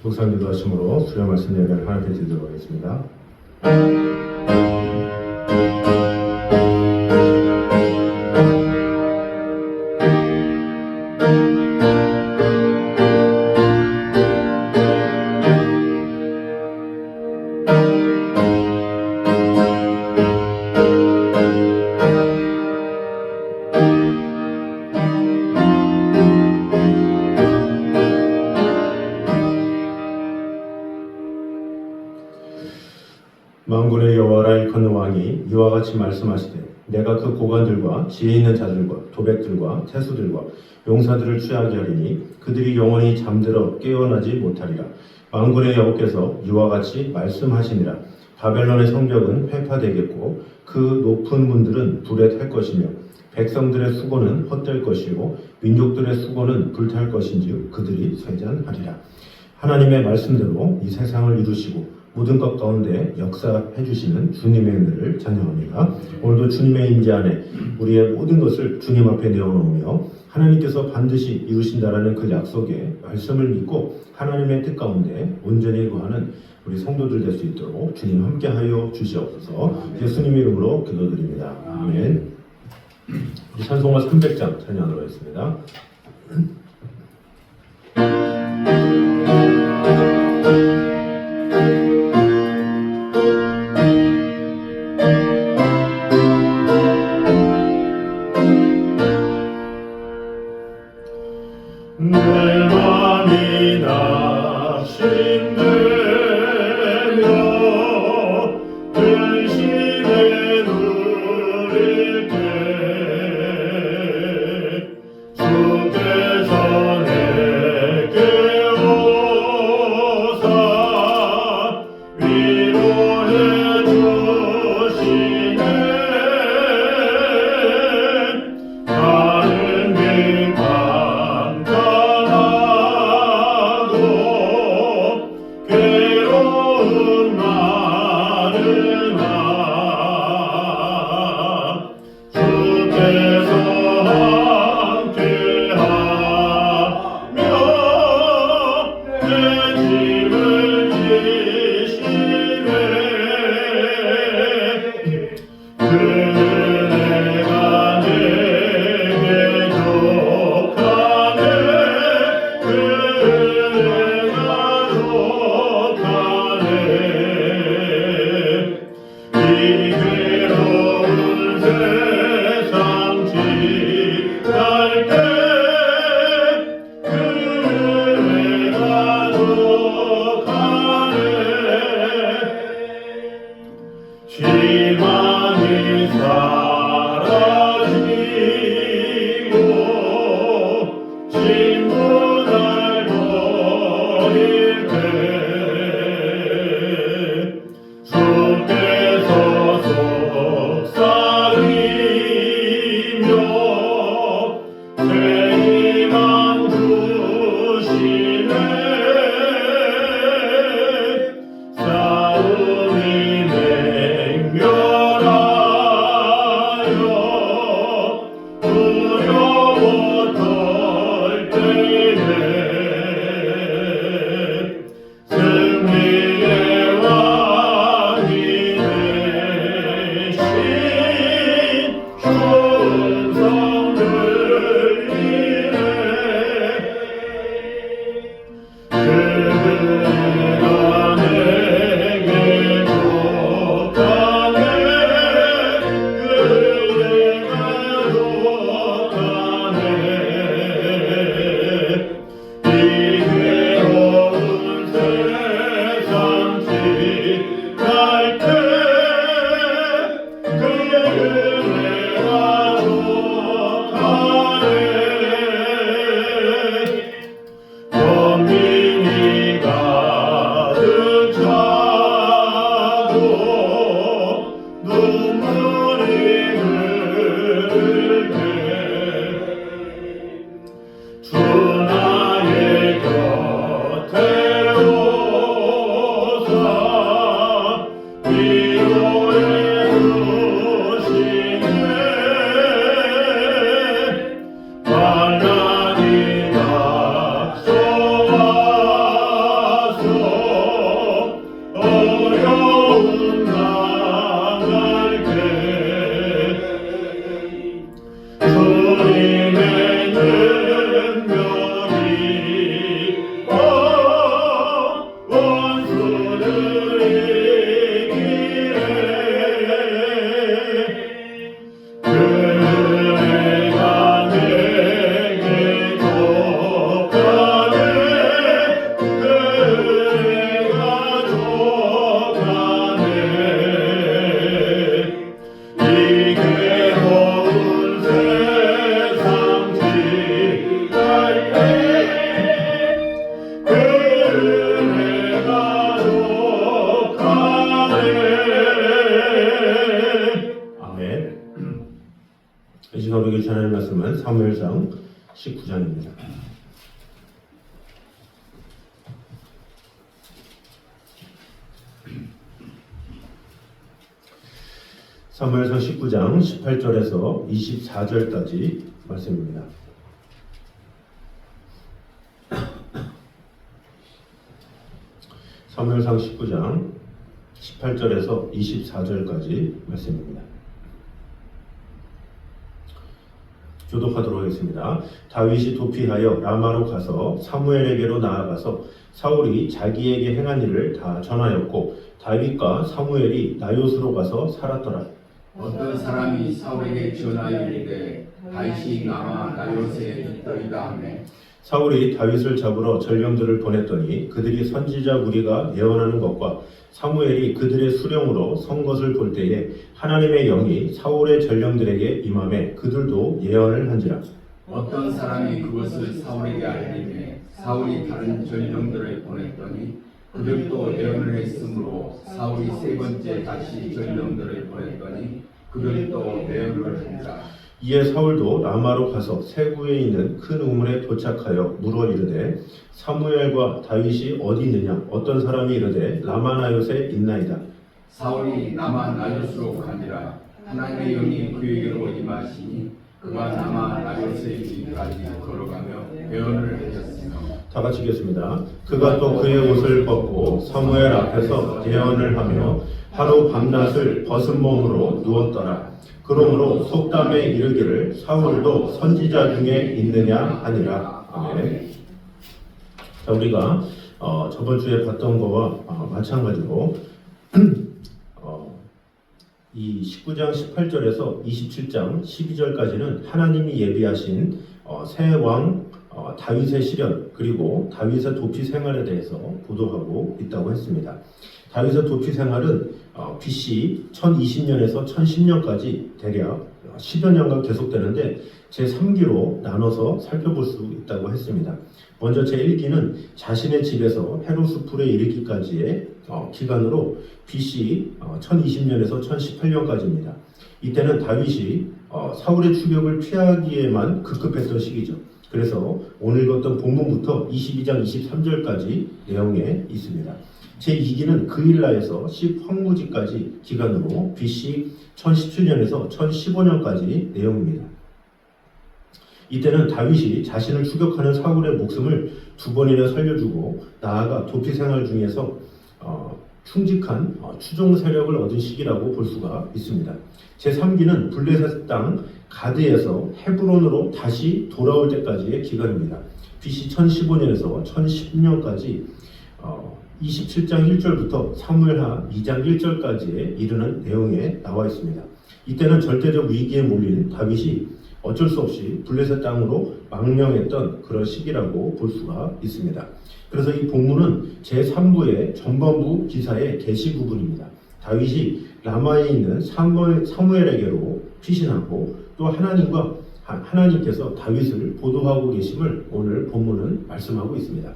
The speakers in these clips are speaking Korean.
목사님 기도하심으로 수요 말씀 예배를 하나님께 드리도록 하겠습니다. 만군의 여호와라 일컫는 왕이 이와 같이 말씀하시되 내가 그 고관들과 지혜 있는 자들과 도백들과 태수들과 용사들을 취하게 하리니 그들이 영원히 잠들어 깨어나지 못하리라. 만군의 여호께서 이와 같이 말씀하시니라. 바벨론의 성벽은 회파되겠고 그 높은 문들은 불에 탈 것이며 백성들의 수고는 헛될 것이요 민족들의 수고는 불탈 것인즉 그들이 쇠잔하리라. 하나님의 말씀대로 이 세상을 이루시고 모든 것 가운데 역사해 주시는 주님의 은혜를 찬양합니다. 오늘도 주님의 임재 안에 우리의 모든 것을 주님 앞에 내어놓으며 하나님께서 반드시 이루신다라는 그 약속의 말씀을 믿고 하나님의 뜻 가운데 온전히 거하는 우리 성도들 될 수 있도록 주님 함께하여 주시옵소서. 예수님 이름으로 기도드립니다. 아멘. 우리 찬송가 300장 찬양하도록 하겠습니다. 내 맘이 낙심되며 근심에 누릴 때 주께서 내게 오사 위로해 주시네. 가는 길 우리 전하는 말씀은 사무엘상 19장입니다. 사무엘상 19장 18절에서 24절까지 말씀입니다. 사무엘상 19장 18절에서 24절까지 말씀입니다. 교독하도록 하겠습니다. 다윗이 도피하여 라마로 가서 사무엘에게로 나아가서 사울이 자기에게 행한 일을 다 전하였고 다윗과 사무엘이 나요스로 가서 살았더라. 어떤 사람이 사울에게 전하여 이르되 다윗이 라마 나요스에 있더이다 하며 사울이 다윗을 잡으러 전령들을 보냈더니 그들이 선지자 무리가 예언하는 것과 사무엘이 그들의 수령으로 선 것을 볼 때에 하나님의 영이 사울의 전령들에게 임하매 그들도 예언을 한지라. 어떤 사람이 그것을 사울에게 알리매 사울이 다른 전령들을 보냈더니 그들도 예언을 했으므로 사울이 세 번째 다시 전령들을 보냈더니 그들도 예언을 한지라. 이에 사울도 라마로 가서 세구에 있는 큰 우물에 도착하여 물어 이르되 사무엘과 다윗이 어디 있느냐? 어떤 사람이 이르되 라마나요스에 있나이다. 사울이 라마 나요스로 가니라. 하나님의 영이 그에게로 임하시니 그가 라마 나요스에 이르기까지 걸어가며 예언을 하였으며 다 같이 읽겠습니다. 그가 또 그의 옷을 벗고 사무엘 앞에서 예언을 하며 하루 밤낮을 벗은 몸으로 누웠더라. 그러므로 속담에 이르기를 사울도 선지자 중에 있느냐 하니라. 아멘. 자, 우리가 저번 주에 봤던 거와 마찬가지로 이 19장 18절에서 27장 12절까지는 하나님이 예비하신 새 왕 다윗의 시련 그리고 다윗의 도피 생활에 대해서 보도하고 있다고 했습니다. 다윗의 도피 생활은 BC 1020년에서 1010년까지 대략 10여 년간 계속되는데 제3기로 나눠서 살펴볼 수 있다고 했습니다. 먼저 제1기는 자신의 집에서 헤로스풀에 이르기까지의 기간으로 BC 1020년에서 1018년까지입니다. 이때는 다윗이 사울의 추격을 피하기에만 급급했던 시기죠. 그래서 오늘 읽었던 본문부터 22장 23절까지 내용에 있습니다. 제2기는 그일라에서 10황무지까지 기간으로 BC 1017년에서 1015년까지 내용입니다. 이때는 다윗이 자신을 추격하는 사울의 목숨을 두 번이나 살려주고 나아가 도피 생활 중에서 충직한 추종 세력을 얻은 시기라고 볼 수가 있습니다. 제3기는 블레셋 땅 가드에서 헤브론으로 다시 돌아올 때까지의 기간입니다. BC 1015년에서 1010년까지 27장 1절부터 사무엘하 2장 1절까지에 이르는 내용에 나와 있습니다. 이때는 절대적 위기에 몰린 다윗이 어쩔 수 없이 블레셋 땅으로 망명했던 그런 시기라고 볼 수가 있습니다. 그래서 이 본문은 제3부의 전반부 기사의 계시 부분입니다. 다윗이 라마에 있는 사무엘에게로 피신하고 또 하나님께서 다윗을 보도하고 계심을 오늘 본문은 말씀하고 있습니다.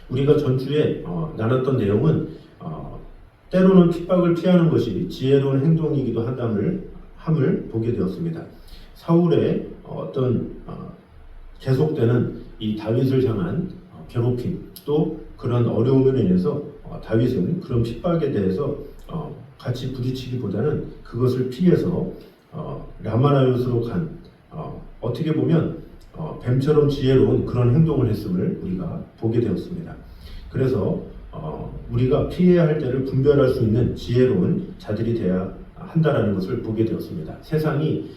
우리가 전주에 나눴던 내용은 때로는 핍박을 피하는 것이 지혜로운 행동이기도 함을 보게 되었습니다. 사울의 어떤 계속되는 이 다윗을 향한 괴롭힘 또 그런 어려움으로 인해서 다윗은 그런 핍박에 대해서 같이 부딪히기보다는 그것을 피해서 라마나요스로 간 어떻게 보면 뱀처럼 지혜로운 그런 행동을 했음을 우리가 보게 되었습니다. 그래서 우리가 피해야 할 때를 분별할 수 있는 지혜로운 자들이 되어야 한다라는 것을 보게 되었습니다. 세상이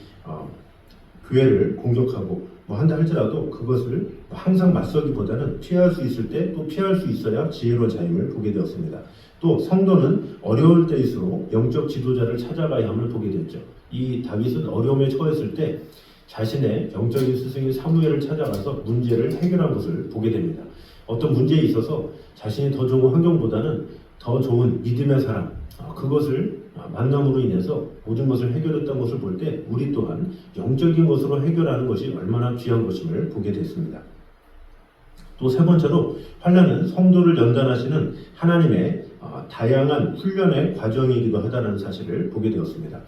교회를 공격하고 한다 할지라도 그것을 항상 맞서기보다는 피할 수 있을 때 또 피할 수 있어야 지혜로운 자임을 보게 되었습니다. 또 성도는 어려울 때일수록 영적 지도자를 찾아가야 함을 보게 됐죠. 이 다윗은 어려움에 처했을 때 자신의 영적인 스승인 사무엘을 찾아가서 문제를 해결한 것을 보게 됩니다. 어떤 문제에 있어서 자신이 더 좋은 환경보다는 더 좋은 믿음의 사람 그것을 만남으로 인해서 모든 것을 해결했던 것을 볼 때 우리 또한 영적인 것으로 해결하는 것이 얼마나 귀한 것임을 보게 됐습니다. 또 세 번째로 환난은 성도를 연단하시는 하나님의 다양한 훈련의 과정이기도 하다는 사실을 보게 되었습니다.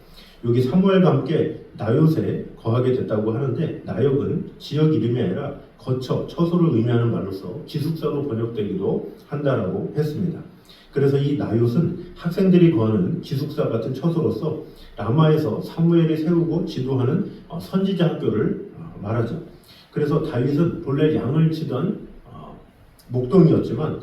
여기 사무엘과 함께 나요에 거하게 됐다고 하는데 나역은 지역 이름이 아니라 거처, 처소를 의미하는 말로서 기숙사로 번역되기도 한다라고 했습니다. 그래서 이 나요은 학생들이 거하는 기숙사 같은 처소로서 라마에서 사무엘이 세우고 지도하는 선지자 학교를 말하죠. 그래서 다윗은 본래 양을 치던 목동이었지만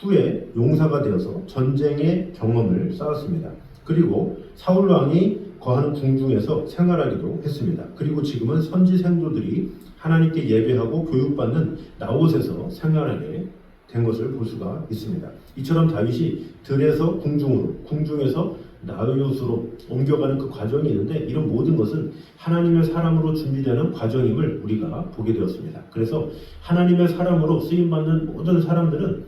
후에 용사가 되어서 전쟁의 경험을 쌓았습니다. 그리고 사울 왕이 거하는 궁중에서 생활하기도 했습니다. 그리고 지금은 선지 생도들이 하나님께 예배하고 교육받는 나옷에서 생활하게 된 것을 볼 수가 있습니다. 이처럼 다윗이 들에서 궁중으로, 궁중에서 나옷으로 옮겨가는 그 과정이 있는데 이런 모든 것은 하나님의 사람으로 준비되는 과정임을 우리가 보게 되었습니다. 그래서 하나님의 사람으로 쓰임받는 모든 사람들은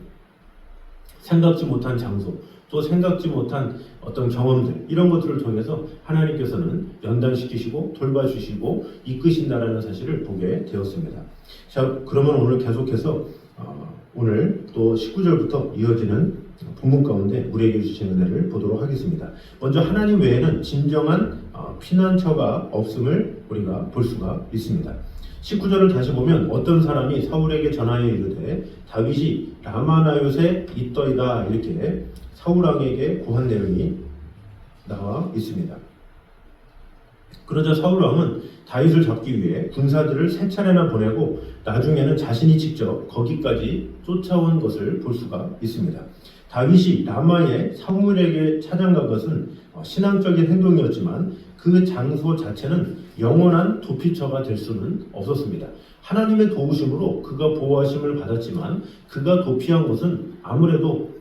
생각지 못한 장소, 또 생각지 못한 어떤 경험들, 이런 것들을 통해서 하나님께서는 연단시키시고 돌봐주시고 이끄신다라는 사실을 보게 되었습니다. 자, 그러면 오늘 계속해서 오늘 또 19절부터 이어지는 본문 가운데 우리에게 주신 은혜를 보도록 하겠습니다. 먼저 하나님 외에는 진정한 피난처가 없음을 우리가 볼 수가 있습니다. 19절을 다시 보면 어떤 사람이 사울에게 전하여 이르되 다윗이 라마나요에 있더이다, 이렇게 사울왕에게 고한 내용이 나와 있습니다. 그러자 사울왕은 다윗을 잡기 위해 군사들을 3차례나 보내고 나중에는 자신이 직접 거기까지 쫓아온 것을 볼 수가 있습니다. 다윗이 라마에 사무엘에게 찾아간 것은 신앙적인 행동이었지만 그 장소 자체는 영원한 도피처가 될 수는 없었습니다. 하나님의 도우심으로 그가 보호하심을 받았지만 그가 도피한 곳은 아무래도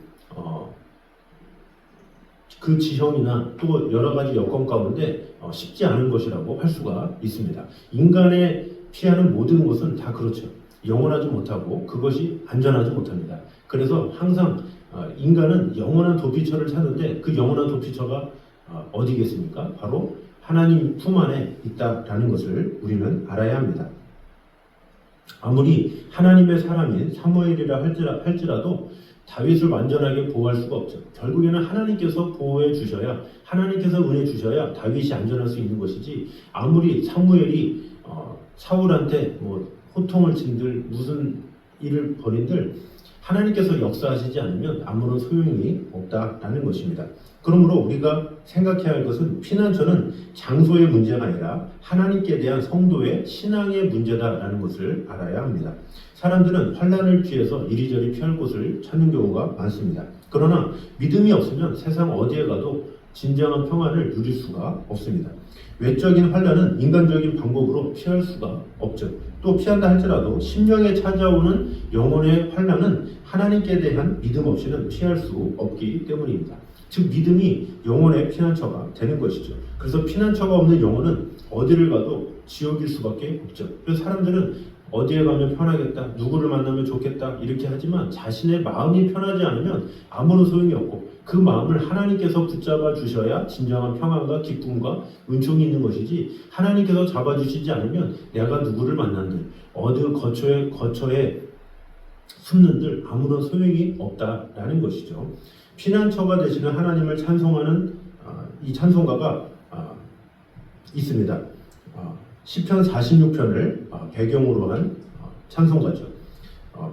그 지형이나 또 여러 가지 여건 가운데 쉽지 않은 것이라고 할 수가 있습니다. 인간의 피하는 모든 것은 다 그렇죠. 영원하지 못하고 그것이 안전하지 못합니다. 그래서 항상 인간은 영원한 도피처를 찾는데 그 영원한 도피처가 어디겠습니까? 바로 하나님 품 안에 있다라는 것을 우리는 알아야 합니다. 아무리 하나님의 사람인 사무엘이라 할지라도 다윗을 완전하게 보호할 수가 없죠. 결국에는 하나님께서 보호해 주셔야, 하나님께서 은혜 주셔야 다윗이 안전할 수 있는 것이지, 아무리 사무엘이 사울한테 호통을 친들 무슨 일을 벌인들 하나님께서 역사하시지 않으면 아무런 소용이 없다라는 것입니다. 그러므로 우리가 생각해야 할 것은 피난처는 장소의 문제가 아니라 하나님께 대한 성도의 신앙의 문제다라는 것을 알아야 합니다. 사람들은 환난을 피해서 이리저리 피할 곳을 찾는 경우가 많습니다. 그러나 믿음이 없으면 세상 어디에 가도 진정한 평안을 누릴 수가 없습니다. 외적인 환난은 인간적인 방법으로 피할 수가 없죠. 또 피한다 할지라도 심령에 찾아오는 영혼의 환난은 하나님께 대한 믿음 없이는 피할 수 없기 때문입니다. 즉 믿음이 영혼의 피난처가 되는 것이죠. 그래서 피난처가 없는 영혼은 어디를 가도 지옥일 수밖에 없죠. 그래서 사람들은 어디에 가면 편하겠다, 누구를 만나면 좋겠다 이렇게 하지만 자신의 마음이 편하지 않으면 아무런 소용이 없고 그 마음을 하나님께서 붙잡아 주셔야 진정한 평안과 기쁨과 은총이 있는 것이지, 하나님께서 잡아주시지 않으면 내가 누구를 만난들 어디 거처에 숨는들 아무런 소용이 없다라는 것이죠. 피난처가 되시는 하나님을 찬송하는 이 찬송가가 있습니다. 시편 46편을 배경으로 한 찬송가죠.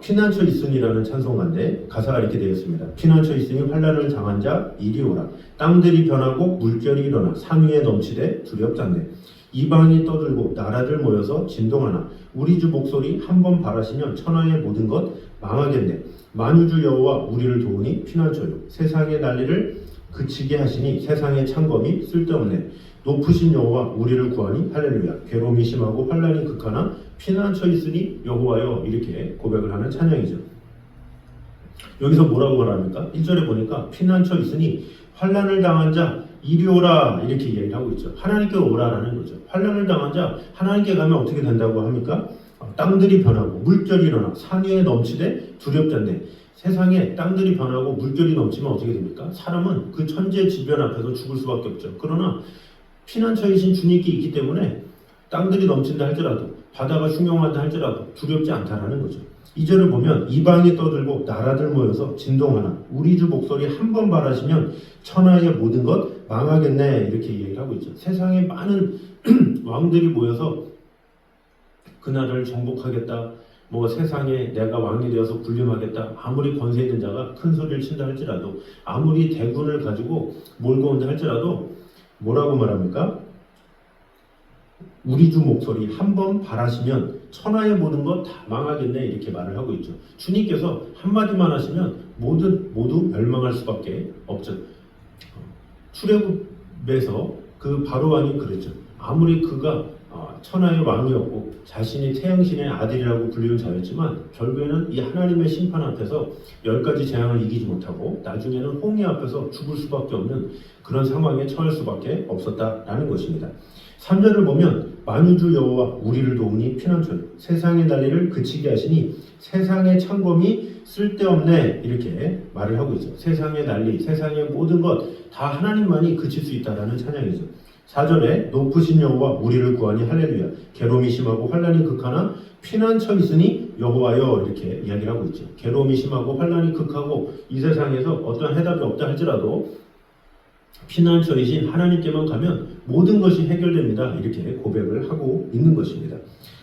피난처 있으니라는 찬송가인데 가사가 이렇게 되어 있습니다. 피난처 있으니 환난을 당한 자 이리 오라. 땅들이 변하고 물결이 일어나 산 위에 넘치되 두렵잖네. 이방이 떠들고 나라들 모여서 진동하나 우리 주 목소리 한번 바라시면 천하의 모든 것 망하겠네. 만유주 여호와 우리를 도우니 피난처요. 세상의 난리를 그치게 하시니 세상의 창검이 쓸데없네. 높으신 여호와 우리를 구하니 할렐루야. 괴로움이 심하고 환난이 극하나 피난처 있으니 여호와여, 이렇게 고백을 하는 찬양이죠. 여기서 뭐라고 말합니까? 1절에 보니까 피난처 있으니 환난을 당한 자 이리 오라, 이렇게 이야기를 하고 있죠. 하나님께로 오라라는 거죠. 환난을 당한 자 하나님께 가면 어떻게 된다고 합니까? 땅들이 변하고 물결이 일어나 산 위에 넘치되 두렵잖네. 세상에 땅들이 변하고 물결이 넘치면 어떻게 됩니까? 사람은 그 천재지변 앞에서 죽을 수밖에 없죠. 그러나 피난처이신 주님께 있기 때문에 땅들이 넘친다 할지라도 바다가 흉흉한다 할지라도 두렵지 않다라는 거죠. 2절을 보면 이방이 떠들고 나라들 모여서 진동하나 우리 주 목소리 한 번 발하시면 천하의 모든 것 망하겠네 이렇게 얘기를 하고 있죠. 세상에 많은 왕들이 모여서 그 나라를 정복하겠다, 뭐 세상에 내가 왕이 되어서 군림하겠다, 아무리 권세 있는 자가 큰 소리를 친다 할지라도, 아무리 대군을 가지고 몰고 온다 할지라도 뭐라고 말합니까? 우리 주 목소리 한 번 발하시면 천하의 모든 것 다 망하겠네 이렇게 말을 하고 있죠. 주님께서 한마디만 하시면 모두 멸망할 수밖에 없죠. 출애굽에서 그 바로왕이 그랬죠. 아무리 그가 천하의 왕이었고 자신이 태양신의 아들이라고 불리는 자였지만 결국에는 이 하나님의 심판 앞에서 10가지 재앙을 이기지 못하고 나중에는 홍해 앞에서 죽을 수밖에 없는 그런 상황에 처할 수밖에 없었다라는 것입니다. 3절을 보면 만유주 여호와 우리를 도우니 피난처 세상의 난리를 그치게 하시니 세상의 창검이 쓸데없네 이렇게 말을 하고 있죠. 세상의 난리, 세상의 모든 것 다 하나님만이 그칠 수 있다라는 찬양이죠. 4절에 높으신 여호와 우리를 구하니 할렐루야 괴로움이 심하고 환난이 극하나 피난처 있으니 여호와여 이렇게 이야기를 하고 있죠. 괴로움이 심하고 환난이 극하고 이 세상에서 어떠한 해답이 없다 할지라도 피난처이신 하나님께만 가면 모든 것이 해결됩니다. 이렇게 고백을 하고 있는 것입니다.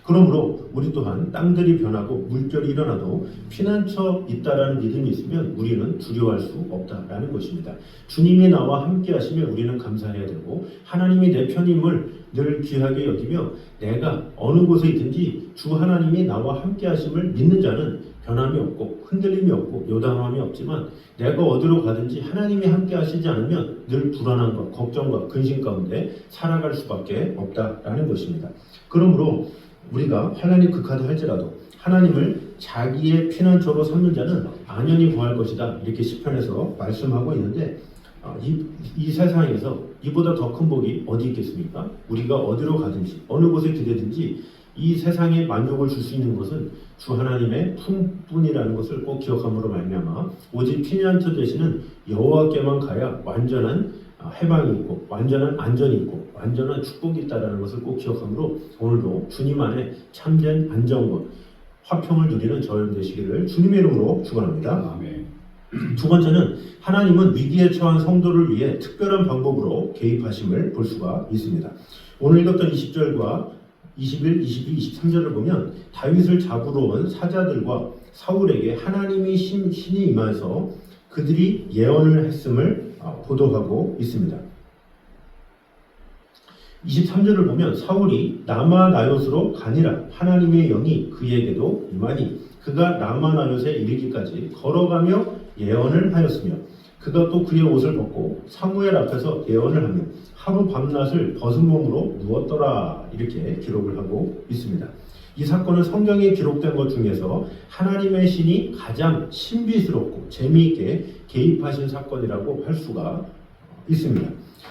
그러므로 우리 또한 땅들이 변하고 물결이 일어나도 피난처 있다라는 믿음이 있으면 우리는 두려워할 수 없다라는 것입니다. 주님이 나와 함께 하시면 우리는 감사해야 되고 하나님이 내 편임을 늘 귀하게 여기며 내가 어느 곳에 있든지 주 하나님이 나와 함께 하심을 믿는 자는 변함이 없고 흔들림이 없고 요담함이 없지만 내가 어디로 가든지 하나님이 함께 하시지 않으면 늘 불안함과 걱정과 근심 가운데 살아갈 수밖에 없다라는 것입니다. 그러므로 우리가 환난이 극하다 할지라도 하나님을 자기의 피난처로 삼는 자는 안연히 구할 것이다 이렇게 시편에서 말씀하고 있는데 이 세상에서 이보다 더 큰 복이 어디 있겠습니까? 우리가 어디로 가든지 어느 곳에 기대든지 이 세상에 만족을 줄 수 있는 것은 주 하나님의 품뿐이라는 것을 꼭 기억함으로 말미암아 오직 피난처 되시는 여호와께만 가야 완전한 해방이 있고 완전한 안전이 있고 완전한 축복이 있다는 것을 꼭 기억함으로 오늘도 주님 안에 참된 안정과 화평을 누리는 저녁 되시기를 주님의 이름으로 축원합니다. 아멘. 두 번째는 하나님은 위기에 처한 성도를 위해 특별한 방법으로 개입하심을 볼 수가 있습니다. 오늘 읽었던 20절과 21, 22, 23절을 보면 다윗을 잡으러 온 사자들과 사울에게 하나님이 신이 임하여서 그들이 예언을 했음을 보도하고 있습니다. 23절을 보면 사울이 라마나요스로 가니라 하나님의 영이 그에게도 임하니 그가 라마나요스에 이르기까지 걸어가며 예언을 하였으며 그가 또 그의 옷을 벗고 사무엘 앞에서 예언을 하며 하루 밤낮을 벗은 몸으로 누웠더라 이렇게 기록을 하고 있습니다. 이 사건은 성경에 기록된 것 중에서 하나님의 신이 가장 신비스럽고 재미있게 개입하신 사건이라고 할 수가 있습니다.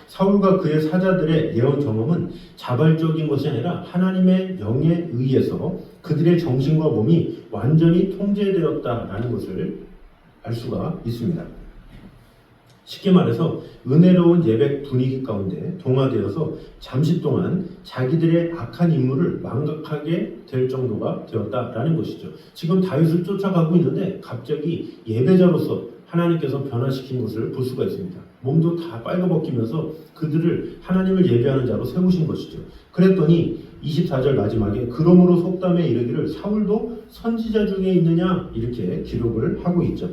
사울과 그의 사자들의 예언 경험은 자발적인 것이 아니라 하나님의 영에 의해서 그들의 정신과 몸이 완전히 통제되었다라는 것을 알 수가 있습니다. 쉽게 말해서 은혜로운 예배 분위기 가운데 동화되어서 잠시 동안 자기들의 악한 임무를 망각하게 될 정도가 되었다라는 것이죠. 지금 다윗을 쫓아가고 있는데 갑자기 예배자로서 하나님께서 변화시킨 것을 볼 수가 있습니다. 몸도 다 빨개벗기면서 그들을 하나님을 예배하는 자로 세우신 것이죠. 그랬더니 24절 마지막에 그러므로 속담에 이르기를 사울도 선지자 중에 있느냐 이렇게 기록을 하고 있죠.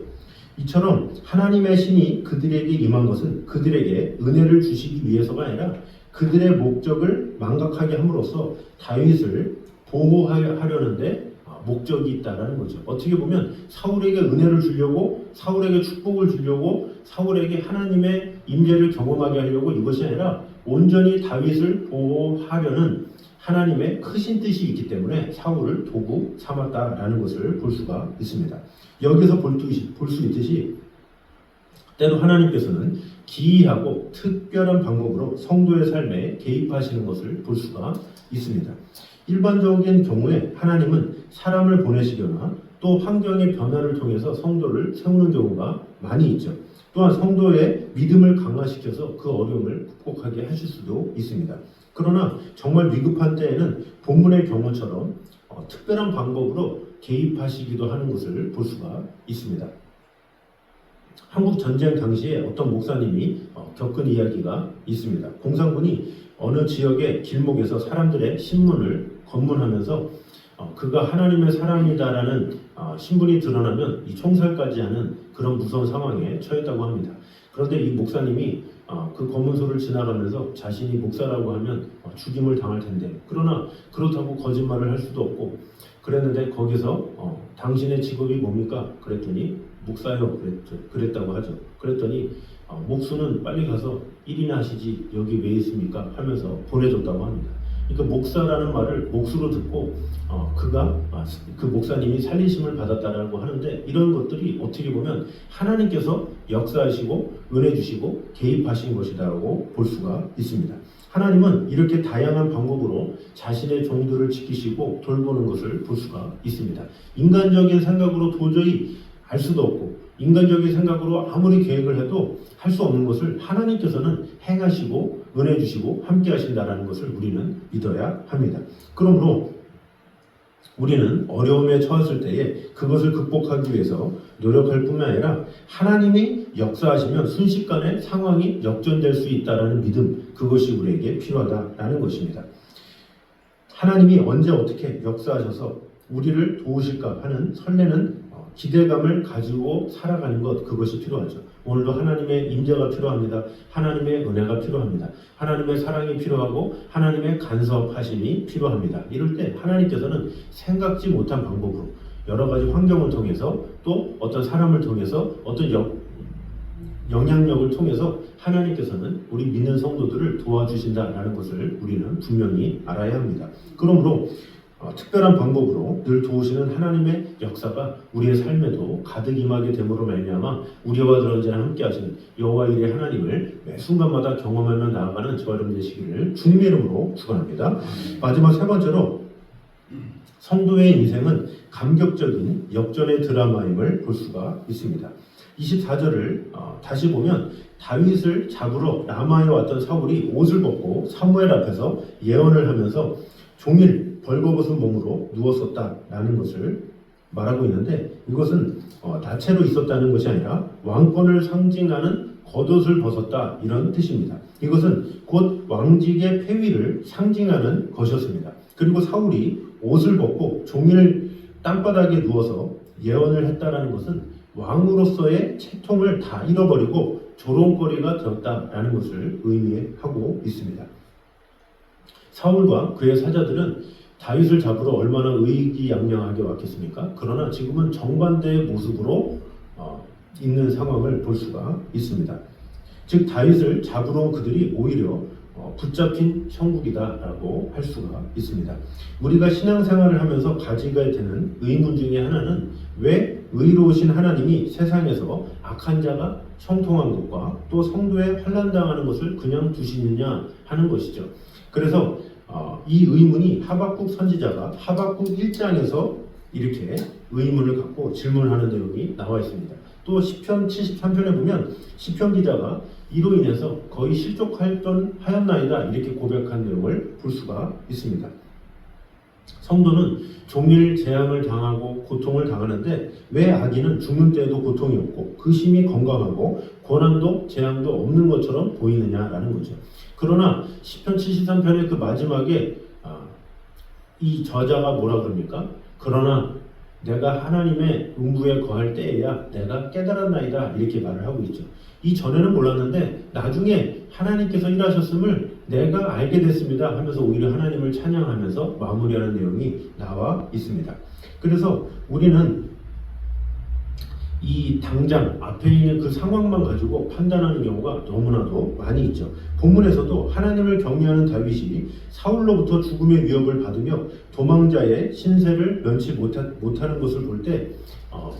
이처럼 하나님의 신이 그들에게 임한 것은 그들에게 은혜를 주시기 위해서가 아니라 그들의 목적을 망각하게 함으로써 다윗을 보호하려는데 목적이 있다라는 거죠. 어떻게 보면 사울에게 은혜를 주려고, 사울에게 축복을 주려고, 사울에게 하나님의 임재를 경험하게 하려고 이것이 아니라 온전히 다윗을 보호하려는 하나님의 크신 뜻이 있기 때문에 사울을 도구 삼았다라는 것을 볼 수가 있습니다. 여기서 볼 수 있듯이 때로 하나님께서는 기이하고 특별한 방법으로 성도의 삶에 개입하시는 것을 볼 수가 있습니다. 일반적인 경우에 하나님은 사람을 보내시거나 또 환경의 변화를 통해서 성도를 세우는 경우가 많이 있죠. 또한 성도의 믿음을 강화시켜서 그 어려움을 극복하게 하실 수도 있습니다. 그러나 정말 위급한 때에는 본문의 경우처럼 특별한 방법으로 개입하시기도 하는 것을 볼 수가 있습니다. 한국 전쟁 당시에 어떤 목사님이 겪은 이야기가 있습니다. 공산군이 어느 지역의 길목에서 사람들의 신문을 검문하면서 그가 하나님의 사람이다라는 신분이 드러나면 이 총살까지 하는 그런 무서운 상황에 처했다고 합니다. 그런데 이 목사님이 그 검문소를 지나가면서 자신이 목사라고 하면 죽임을 당할 텐데, 그러나 그렇다고 거짓말을 할 수도 없고 그랬는데 거기서 당신의 직업이 뭡니까? 그랬더니 목사요 그랬다고 하죠. 그랬더니 목수는 빨리 가서 일이나 하시지 여기 왜 있습니까? 하면서 보내줬다고 합니다. 그러니까 목사라는 말을 목수로 듣고 그 목사님이 살리심을 받았다라고 하는데, 이런 것들이 어떻게 보면 하나님께서 역사하시고 은혜 주시고 개입하신 것이라고 볼 수가 있습니다. 하나님은 이렇게 다양한 방법으로 자신의 종들을 지키시고 돌보는 것을 볼 수가 있습니다. 인간적인 생각으로 도저히 알 수도 없고 인간적인 생각으로 아무리 계획을 해도 할 수 없는 것을 하나님께서는 행하시고 은혜 주시고 함께 하신다는 것을 우리는 믿어야 합니다. 그러므로 우리는 어려움에 처했을 때에 그것을 극복하기 위해서 노력할 뿐만 아니라 하나님이 역사하시면 순식간에 상황이 역전될 수 있다는 믿음, 그것이 우리에게 필요하다라는 것입니다. 하나님이 언제 어떻게 역사하셔서 우리를 도우실까 하는 설레는 기대감을 가지고 살아가는 것, 그것이 필요하죠. 오늘도 하나님의 임재가 필요합니다. 하나님의 은혜가 필요합니다. 하나님의 사랑이 필요하고 하나님의 간섭하심이 필요합니다. 이럴 때 하나님께서는 생각지 못한 방법으로 여러 가지 환경을 통해서 또 어떤 사람을 통해서 어떤 영향력을 통해서 하나님께서는 우리 믿는 성도들을 도와주신다라는 것을 우리는 분명히 알아야 합니다. 그러므로 특별한 방법으로 늘 도우시는 하나님의 역사가 우리의 삶에도 가득 임하게 됨으로 말미암아 우리와 언제나 함께 하시는 여호와 일의 하나님을 매 순간마다 경험하며 나아가는 저와 여러분 되시기를 주님의 이름으로 축원합니다. 마지막 세 번째로 성도의 인생은 감격적인 역전의 드라마임을 볼 수가 있습니다. 24절을 다시 보면 다윗을 잡으러 라마에 왔던 사울이 옷을 벗고 사무엘 앞에서 예언을 하면서 종일 벌거벗은 몸으로 누웠었다라는 것을 말하고 있는데, 이것은 나체로 있었다는 것이 아니라 왕권을 상징하는 겉옷을 벗었다 이런 뜻입니다. 이것은 곧 왕직의 폐위를 상징하는 것이었습니다. 그리고 사울이 옷을 벗고 종일 땅바닥에 누워서 예언을 했다라는 것은 왕으로서의 채통을 다 잃어버리고 조롱거리가 되었다라는 것을 의미하고 있습니다. 사울과 그의 사자들은 다윗을 잡으러 얼마나 의기양양하게 왔겠습니까? 그러나 지금은 정반대의 모습으로 있는 상황을 볼 수가 있습니다. 즉 다윗을 잡으러 온 그들이 오히려 붙잡힌 형국이다라고 할 수가 있습니다. 우리가 신앙생활을 하면서 가지게 되는 의문 중에 하나는 왜 의로우신 하나님이 세상에서 악한 자가 형통한 것과 또 성도에 환난당하는 것을 그냥 두시느냐 하는 것이죠. 그래서 이 의문이 하박국 선지자가 하박국 1장에서 이렇게 의문을 갖고 질문하는 내용이 나와 있습니다. 또 시편 73편에 보면 시편 기자가 이로 인해서 거의 실족하였나이다 이렇게 고백한 내용을 볼 수가 있습니다. 성도는 종일 재앙을 당하고 고통을 당하는데 왜 악인은 죽는 때에도 고통이 없고 그 심히 건강하고 고난도 재앙도 없는 것처럼 보이느냐라는 거죠. 그러나 시편 73편의 그 마지막에 이 저자가 뭐라 그럽니까? 그러나 내가 하나님의 음부에 거할 때에야 내가 깨달았나이다 이렇게 말을 하고 있죠. 이 전에는 몰랐는데 나중에 하나님께서 일하셨음을 내가 알게 됐습니다 하면서 오히려 하나님을 찬양하면서 마무리하는 내용이 나와 있습니다. 그래서 우리는 이 당장 앞에 있는 그 상황만 가지고 판단하는 경우가 너무나도 많이 있죠. 본문에서도 하나님을 경외하는 다윗이 사울로부터 죽음의 위협을 받으며 도망자의 신세를 면치 못하는 것을 볼 때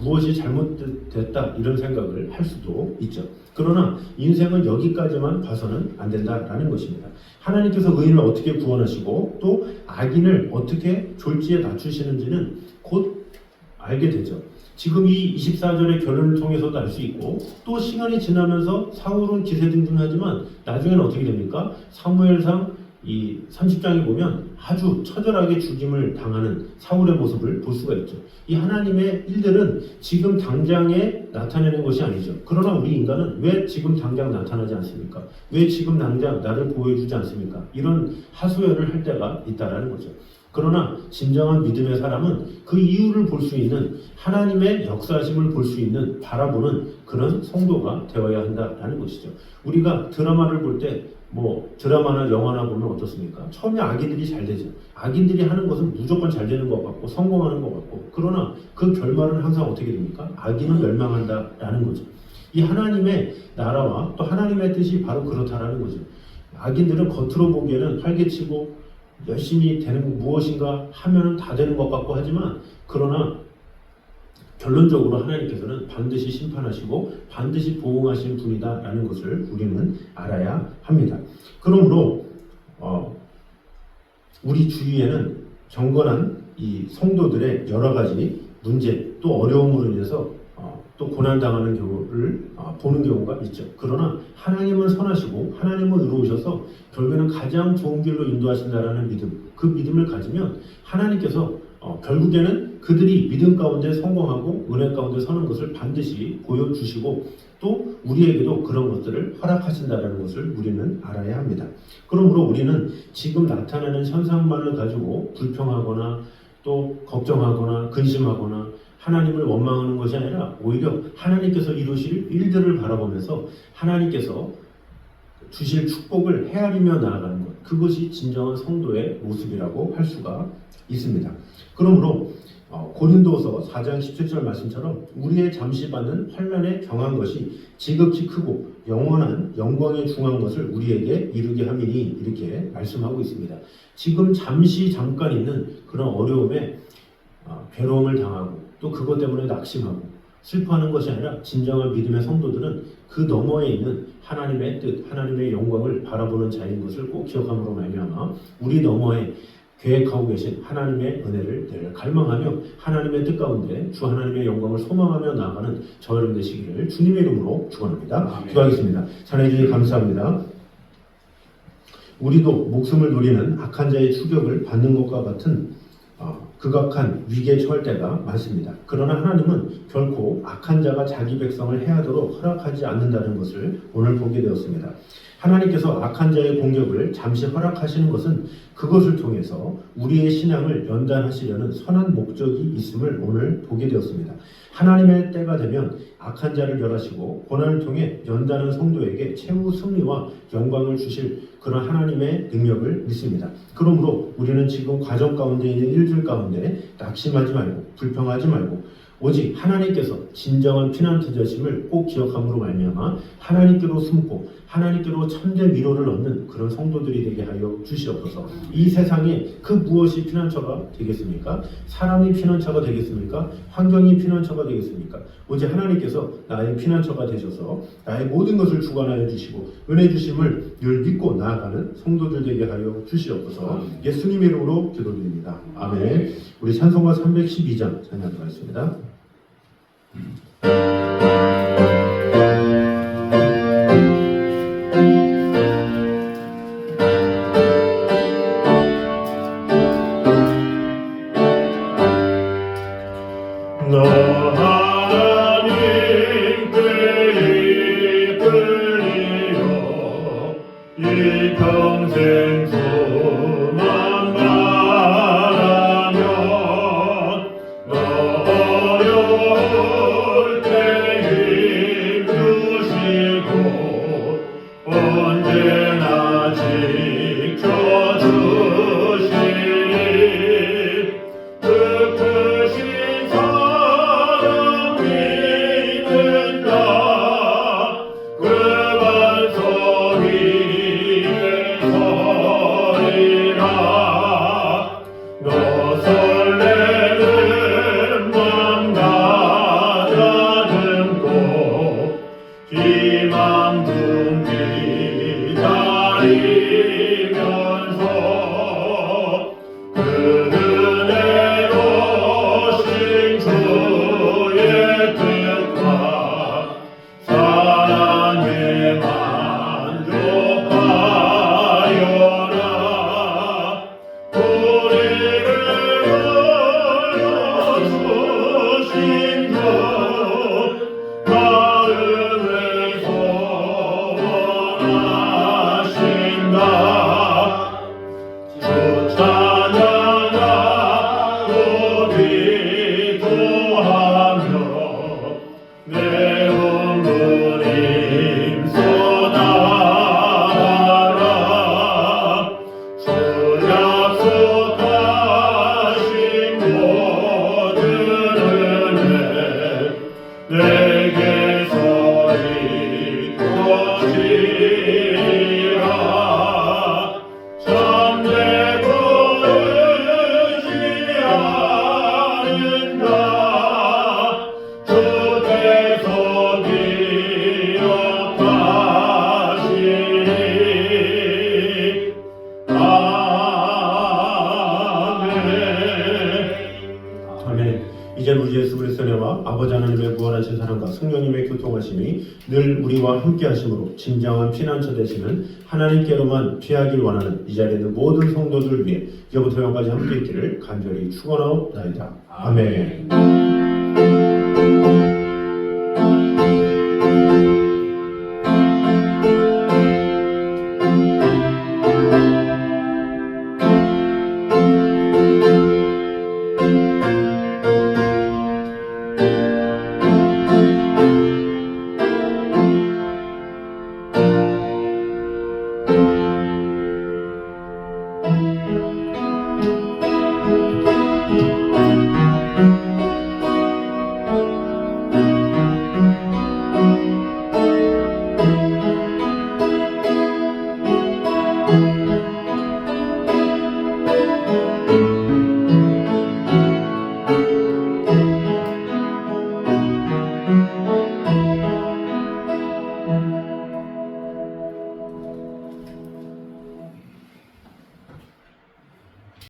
무엇이 잘못됐다 이런 생각을 할 수도 있죠. 그러나 인생은 여기까지만 봐서는 안 된다라는 것입니다. 하나님께서 의인을 어떻게 구원하시고 또 악인을 어떻게 졸지에 낮추시는지는 곧 알게 되죠. 지금 이 24절의 결론을 통해서도 알 수 있고 또 시간이 지나면서 사울은 기세등등하지만 나중에는 어떻게 됩니까? 사무엘상 이 30장에 보면 아주 처절하게 죽임을 당하는 사울의 모습을 볼 수가 있죠. 이 하나님의 일들은 지금 당장에 나타내는 것이 아니죠. 그러나 우리 인간은 왜 지금 당장 나타나지 않습니까? 왜 지금 당장 나를 보여주지 않습니까? 이런 하소연을 할 때가 있다라는 거죠. 그러나 진정한 믿음의 사람은 그 이유를 볼 수 있는 하나님의 역사심을 볼 수 있는 바라보는 그런 성도가 되어야 한다라는 것이죠. 우리가 드라마를 볼 때 드라마나 영화나 보면 어떻습니까? 처음에 악인들이 잘 되죠. 악인들이 하는 것은 무조건 잘 되는 것 같고 성공하는 것 같고, 그러나 그 결말은 항상 어떻게 됩니까? 악인은 멸망한다라는 거죠. 이 하나님의 나라와 또 하나님의 뜻이 바로 그렇다라는 거죠. 악인들은 겉으로 보기에는 활개치고 열심히 되는 무엇인가 하면은 다 되는 것 같고 하지만, 그러나 결론적으로 하나님께서는 반드시 심판하시고 반드시 보응하신 분이다라는 것을 우리는 알아야 합니다. 그러므로 우리 주위에는 경건한 이 성도들의 여러 가지 문제 또 어려움으로 인해서 또 고난당하는 경우를 보는 경우가 있죠. 그러나 하나님은 선하시고 하나님은 의로우셔서 결국에는 가장 좋은 길로 인도하신다라는 믿음, 그 믿음을 가지면 하나님께서 결국에는 그들이 믿음 가운데 성공하고 은혜 가운데 서는 것을 반드시 보여주시고 또 우리에게도 그런 것들을 허락하신다는 것을 우리는 알아야 합니다. 그러므로 우리는 지금 나타나는 현상만을 가지고 불평하거나 또 걱정하거나 근심하거나 하나님을 원망하는 것이 아니라 오히려 하나님께서 이루실 일들을 바라보면서 하나님께서 주실 축복을 헤아리며 나아가는 것, 그것이 진정한 성도의 모습이라고 할 수가 있습니다. 그러므로 고린도서 4장 17절 말씀처럼 우리의 잠시 받는 환난에 경한 것이 지극히 크고 영원한 영광에 중한 것을 우리에게 이루게 함이니, 이렇게 말씀하고 있습니다. 지금 잠깐 있는 그런 어려움에 괴로움을 당하고 또 그것 때문에 낙심하고 슬퍼하는 것이 아니라 진정한 믿음의 성도들은 그 너머에 있는 하나님의 뜻, 하나님의 영광을 바라보는 자인 것을 꼭 기억함으로 말미암아 우리 너머에 계획하고 계신 하나님의 은혜를 늘 갈망하며 하나님의 뜻 가운데 주 하나님의 영광을 소망하며 나아가는 저 여러분 되시기를 주님의 이름으로 축원합니다. 기도하겠습니다. 하나님 감사합니다. 우리도 목숨을 노리는 악한 자의 추격을 받는 것과 같은 극악한 위기에 처할 때가 많습니다. 그러나 하나님은 결코 악한 자가 자기 백성을 해하도록 허락하지 않는다는 것을 오늘 보게 되었습니다. 하나님께서 악한 자의 공격을 잠시 허락하시는 것은 그것을 통해서 우리의 신앙을 연단하시려는 선한 목적이 있음을 오늘 보게 되었습니다. 하나님의 때가 되면 악한 자를 멸하시고 고난을 통해 연단한 성도에게 최후 승리와 영광을 주실 그런 하나님의 능력을 믿습니다. 그러므로 우리는 지금 과정 가운데 있는 일들 가운데 낙심하지 말고 불평하지 말고 오직 하나님께서 진정한 피난처자심을 꼭 기억함으로 말미암아 하나님께로 숨고 하나님께로 참된 위로를 얻는 그런 성도들이 되게 하여 주시옵소서. 이 세상에 그 무엇이 피난처가 되겠습니까? 사람이 피난처가 되겠습니까? 환경이 피난처가 되겠습니까? 오직 하나님께서 나의 피난처가 되셔서 나의 모든 것을 주관하여 주시고 은혜 주심을 늘 믿고 나아가는 성도들 되게 하여 주시옵소서. 예수님의 이름으로 기도드립니다. 아멘. 우리 찬송가 312장 찬양하겠습니다. 너 하나님께 이끌리어 이 평생 수만 바라며 너 어려울 그리스도 은혜와 아버지 하나님의 무한하신 사랑과 성령님의 교통하심이 늘 우리와 함께 하심으로 진정한 피난처 되시는 하나님께로만 피하길 원하는 이 자리에 있는 모든 성도들 위해 이제부터 영까지 함께 있기를 간절히 축원하옵나이다. 아멘.